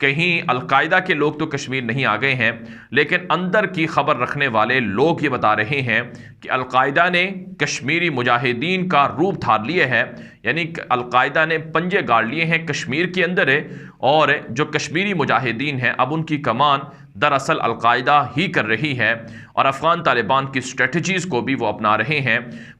کہیں القاعدہ کے لوگ تو کشمیر نہیں آ گئے ہیں، لیکن اندر کی خبر رکھنے والے لوگ یہ بتا رہے ہیں کہ القاعدہ نے کشمیری مجاہدین کا روپ دھار لیا ہے، یعنی القاعدہ نے پنجے گاڑ لیے ہیں کشمیر کے اندر ہے، اور جو کشمیری مجاہدین ہیں اب ان کی کمان دراصل القاعدہ ہی کر رہی ہے، اور افغان طالبان کی اسٹریٹجیز کو بھی وہ اپنا رہے ہیں۔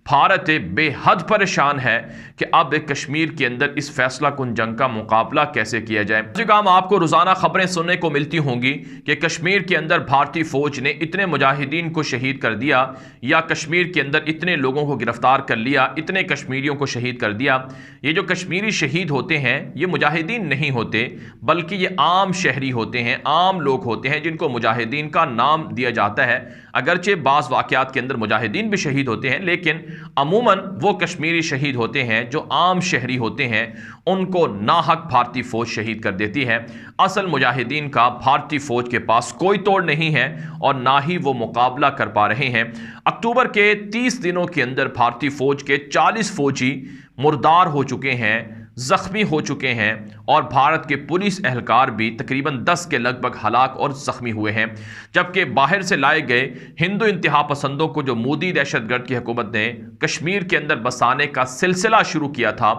بھارت بے حد پریشان ہے کہ اب کشمیر کے اندر اس فیصلہ کن جنگ کا مقابلہ کیسے کیا جائے۔ اسی کام آپ کو روزانہ خبریں سننے کو ملتی ہوں گی کہ کشمیر کے اندر بھارتی فوج نے اتنے مجاہدین کو شہید کر دیا، یا کشمیر کے اندر اتنے لوگوں کو گرفتار کر لیا، اتنے کشمیریوں کو شہید کر دیا۔ یہ جو کشمیری شہید ہوتے ہیں یہ مجاہدین نہیں ہوتے، بلکہ یہ عام شہری ہوتے ہیں، عام لوگ ہوتے ہیں جن کو مجاہدین کا نام دیا جاتا ہے۔ اگرچہ بعض واقعات کے اندر مجاہدین بھی شہید ہوتے ہیں، لیکن عموماً وہ کشمیری شہید ہوتے ہیں جو عام شہری ہوتے ہیں، ان کو ناحق بھارتی فوج شہید کر دیتی ہے۔ اصل مجاہدین کا بھارتی فوج کے پاس کوئی توڑ نہیں ہے اور نہ ہی وہ مقابلہ کر پا رہے ہیں۔ اکتوبر کے 30 دنوں کے اندر بھارتی فوج کے 40 فوجی مردار ہو چکے ہیں، زخمی ہو چکے ہیں، اور بھارت کے پولیس اہلکار بھی تقریباً 10 کے لگ بھگ ہلاک اور زخمی ہوئے ہیں، جبکہ باہر سے لائے گئے ہندو انتہا پسندوں کو جو مودی دہشت گرد کی حکومت نے کشمیر کے اندر بسانے کا سلسلہ شروع کیا تھا،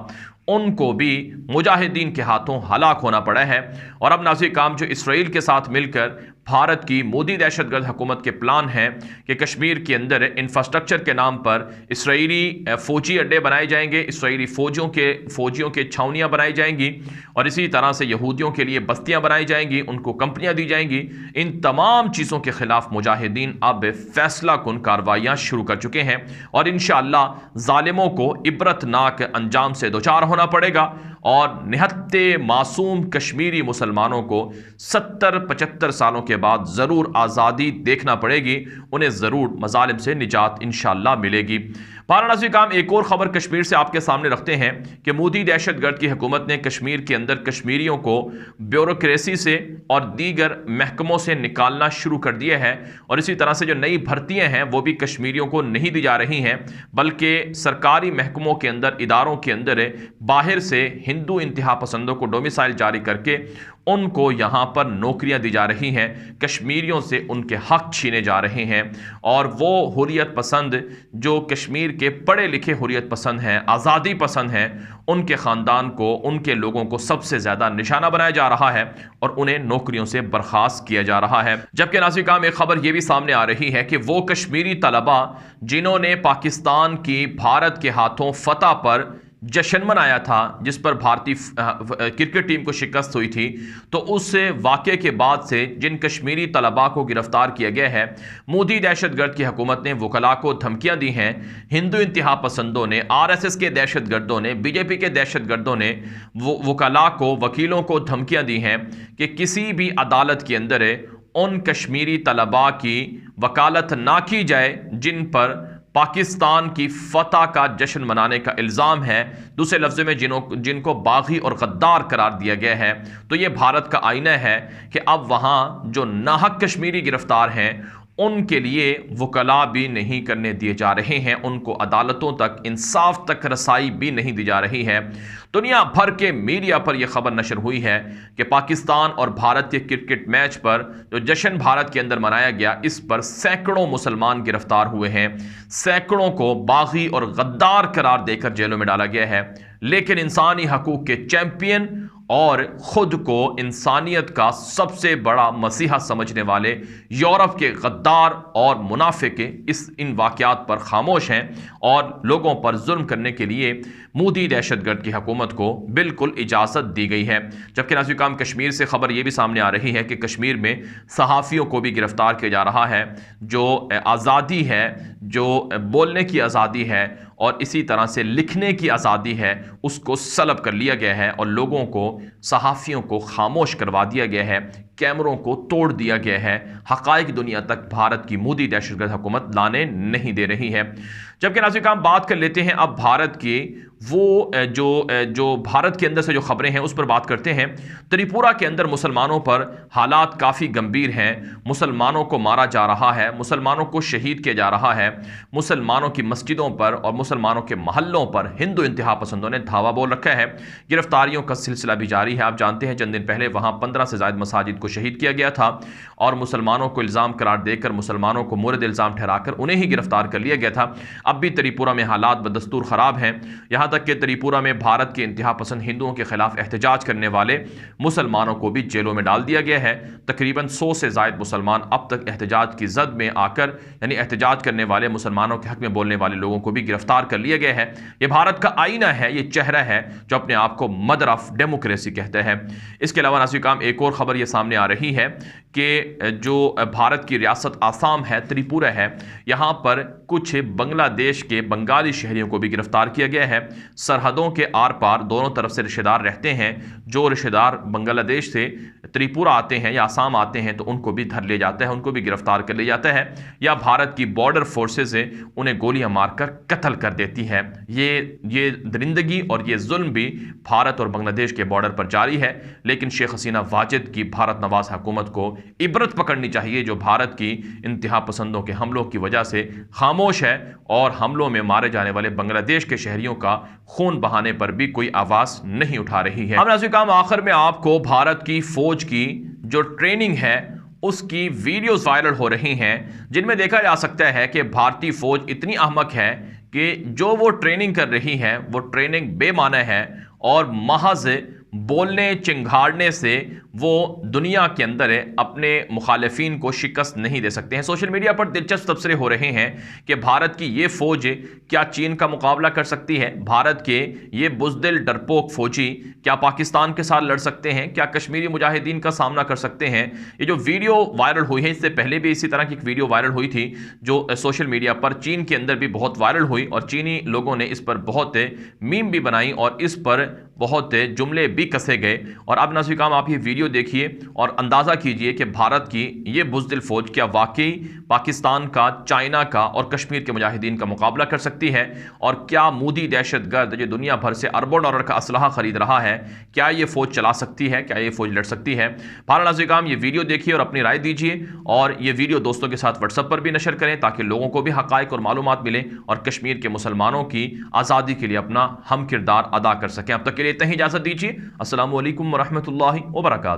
ان کو بھی مجاہدین کے ہاتھوں ہلاک ہونا پڑا ہے۔ اور اب ناظرین کام جو اسرائیل کے ساتھ مل کر بھارت کی مودی دہشت گرد حکومت کے پلان ہیں کہ کشمیر کے اندر انفراسٹرکچر کے نام پر اسرائیلی فوجی اڈے بنائے جائیں گے، اسرائیلی فوجیوں کے چھاونیاں بنائی جائیں گی، اور اسی طرح سے یہودیوں کے لیے بستیاں بنائی جائیں گی، ان کو کمپنیاں دی جائیں گی۔ ان تمام چیزوں کے خلاف مجاہدین اب فیصلہ کن کارروائیاں شروع کر چکے ہیں، اور انشاءاللہ ظالموں کو عبرتناک انجام سے دوچار ہونا پڑے گا، اور نہتے معصوم کشمیری مسلمانوں کو 70-75 سالوں کے بعد ضرور آزادی دیکھنا پڑے گی، انہیں ضرور مظالم سے نجات انشاءاللہ ملے گی۔ ناظرین کام ایک اور خبر کشمیر سے آپ کے سامنے رکھتے ہیں کہ مودی دہشت گرد کی حکومت نے کشمیر کے اندر کشمیریوں کو بیوروکریسی سے اور دیگر محکموں سے نکالنا شروع کر دیا ہے، اور اسی طرح سے جو نئی بھرتیاں ہیں وہ بھی کشمیریوں کو نہیں دی جا رہی ہیں، بلکہ سرکاری محکموں کے اندر، اداروں کے اندر باہر سے ہندو انتہا پسندوں کو ڈومیسائل جاری کر کے ان کو یہاں پر نوکریاں دی جا رہی ہیں، کشمیریوں سے ان کے حق چھینے جا رہے ہیں، اور وہ حریت پسند جو کشمیر کے پڑھے لکھے حریت پسند ہیں، آزادی پسند ہیں، ان کے خاندان کو، ان کے لوگوں کو سب سے زیادہ نشانہ بنایا جا رہا ہے اور انہیں نوکریوں سے برخاست کیا جا رہا ہے۔ جبکہ ناظرین کام ایک خبر یہ بھی سامنے آ رہی ہے کہ وہ کشمیری طلباء جنہوں نے پاکستان کی بھارت کے ہاتھوں فتح پر جشن منایا تھا، جس پر بھارتی کرکٹ ٹیم کو شکست ہوئی تھی، تو اس واقعے کے بعد سے جن کشمیری طلباء کو گرفتار کیا گیا ہے، مودی دہشت گرد کی حکومت نے وکلاء کو دھمکیاں دی ہیں، ہندو انتہا پسندوں نے، RSS کے دہشت گردوں نے، BJP کے دہشت گردوں نے وکلاء کو، وکیلوں کو دھمکیاں دی ہیں کہ کسی بھی عدالت کے اندر ان کشمیری طلباء کی وکالت نہ کی جائے جن پر پاکستان کی فتح کا جشن منانے کا الزام ہے، دوسرے لفظ میں جن کو باغی اور غدار قرار دیا گیا ہے۔ تو یہ بھارت کا آئینہ ہے کہ اب وہاں جو ناحق کشمیری گرفتار ہیں ان کے لیے وکلاء بھی نہیں کرنے دیے جا رہے ہیں، ان کو عدالتوں تک، انصاف تک رسائی بھی نہیں دی جا رہی ہے۔ دنیا بھر کے میڈیا پر یہ خبر نشر ہوئی ہے کہ پاکستان اور بھارت کے کرکٹ میچ پر جو جشن بھارت کے اندر منایا گیا، اس پر سینکڑوں مسلمان گرفتار ہوئے ہیں، سینکڑوں کو باغی اور غدار قرار دے کر جیلوں میں ڈالا گیا ہے، لیکن انسانی حقوق کے چیمپئن اور خود کو انسانیت کا سب سے بڑا مسیحا سمجھنے والے یورپ کے غدار اور منافق ان واقعات پر خاموش ہیں، اور لوگوں پر ظلم کرنے کے لیے مودی دہشت گرد کی حکومت کو بالکل اجازت دی گئی ہے۔ جبکہ ناظرین کام کشمیر سے خبر یہ بھی سامنے آ رہی ہے کہ کشمیر میں صحافیوں کو بھی گرفتار کیا جا رہا ہے، جو آزادی ہے، جو بولنے کی آزادی ہے اور اسی طرح سے لکھنے کی آزادی ہے، اس کو سلب کر لیا گیا ہے، اور لوگوں کو، صحافیوں کو خاموش کروا دیا گیا ہے، کیمروں کو توڑ دیا گیا ہے، حقائق دنیا تک بھارت کی مودی دہشت گرد حکومت لانے نہیں دے رہی ہے۔ جبکہ ناظرین ہم بات کر لیتے ہیں اب بھارت کی وہ جو بھارت کے اندر سے جو خبریں ہیں اس پر بات کرتے ہیں۔ تریپورہ کے اندر مسلمانوں پر حالات کافی گمبھیر ہیں، مسلمانوں کو مارا جا رہا ہے، مسلمانوں کو شہید کیا جا رہا ہے، مسلمانوں کی مسجدوں پر اور مسلمانوں کے محلوں پر ہندو انتہا پسندوں نے دھاوا بول رکھا ہے۔ گرفتاریوں کا سلسلہ بھی جاری ہے۔ آپ جانتے ہیں چند دن پہلے وہاں 15 سے زائد مساجد کو شہید کیا گیا تھا اور مسلمانوں کو الزام قرار دے کر، مسلمانوں کو مورد الزام ٹھہرا کر انہیں ہی گرفتار کر لیا گیا تھا۔ اب بھی تریپورہ میں حالات بدستور خراب ہیں، یہاں تک کہ تریپورہ میں بھارت کے انتہا پسند ہندوؤں کے خلاف احتجاج کرنے والے مسلمانوں کو بھی جیلوں میں ڈال دیا گیا ہے۔ تقریباً 100 سے زائد مسلمان اب تک احتجاج کی زد میں آ کر، یعنی احتجاج کرنے والے مسلمانوں کے حق میں بولنے والے لوگوں کو بھی گرفتار کر لیا گیا ہے۔ یہ بھارت کا آئینہ ہے، یہ چہرہ ہے جو اپنے آپ کو مدر آف ڈیموکریسی کہتے ہیں۔ اس کے علاوہ ناظرین کرام ایک اور خبر یہ سامنے آ رہی ہے کہ جو بھارت کی ریاست آسام ہے، تریپورہ ہے، یہاں پر کچھ بنگلہ دیش کے بنگالی شہریوں کو بھی گرفتار کیا گیا ہے۔ سرحدوں کے آر پار دونوں طرف سے رشتہ دار رہتے ہیں، جو رشتہ دار بنگلہ دیش سے تریپورہ آتے ہیں یا آسام آتے ہیں تو ان کو بھی دھر لیا جاتا ہے، ان کو بھی گرفتار کر لیا جاتا ہے، یا بھارت کی بارڈر فورسز سے انہیں گولیاں مار کر قتل کر دیتی ہے۔ یہ درندگی اور یہ ظلم بھی بھارت اور بنگلہ دیش کے بارڈر پر جاری ہے، لیکن شیخ حسینہ واجد کی بھارت نواز حکومت کو عبرت پکڑنی چاہیے، جو بھارت کی انتہا پسندوں کے حملوں کی وجہ سے خاموش ہے اور حملوں میں مارے جانے والے بنگلہ دیش کے شہریوں کا خون بہانے پر بھی کوئی آواز نہیں اٹھا رہی ہے۔ اب ناظرین کرام آخر میں آپ کو بھارت کی فوج کی جو ٹریننگ ہے اس کی ویڈیوز وائرل ہو رہی ہیں، جن میں دیکھا جا سکتا ہے کہ بھارتی فوج اتنی احمق ہے کہ جو وہ ٹریننگ کر رہی ہے وہ ٹریننگ بے معنی ہے اور محض بولنے چنگھاڑنے سے وہ دنیا کے اندر اپنے مخالفین کو شکست نہیں دے سکتے ہیں۔ سوشل میڈیا پر دلچسپ تبصرے ہو رہے ہیں کہ بھارت کی یہ فوج کیا چین کا مقابلہ کر سکتی ہے؟ بھارت کے یہ بزدل ڈرپوک فوجی کیا پاکستان کے ساتھ لڑ سکتے ہیں؟ کیا کشمیری مجاہدین کا سامنا کر سکتے ہیں؟ یہ جو ویڈیو وائرل ہوئی ہے، اس سے پہلے بھی اسی طرح کی ایک ویڈیو وائرل ہوئی تھی جو سوشل میڈیا پر چین کے اندر بھی بہت وائرل ہوئی اور چینی لوگوں نے اس پر بہت میم بھی بنائی اور اس پر بہت جملے بھی کسے گئے۔ اور اب ناظرین کرام آپ یہ ویڈیو دیکھیے اور اندازہ کیجئے کہ بھارت کی یہ بزدل فوج کیا واقعی پاکستان کا، چائنا کا اور کشمیر کے مجاہدین کا مقابلہ کر سکتی ہے، اور کیا مودی دہشت گرد جو دنیا بھر سے اربوں ڈالر کا اسلحہ خرید رہا ہے، کیا یہ فوج چلا سکتی ہے، کیا یہ فوج لڑ سکتی ہے؟ بہرحال ناظرین کرام یہ ویڈیو دیکھیے اور اپنی رائے دیجیے، اور یہ ویڈیو دوستوں کے ساتھ واٹس ایپ پر بھی نشر کریں تاکہ لوگوں کو بھی حقائق اور معلومات ملیں اور کشمیر کے مسلمانوں کی آزادی کے لیے اپنا ہم کردار ادا کر سکیں۔ اب تک کے لیے اتنا ہی اجازت دیجیے۔ السلام علیکم ورحمۃ اللہ وبرکاتہ۔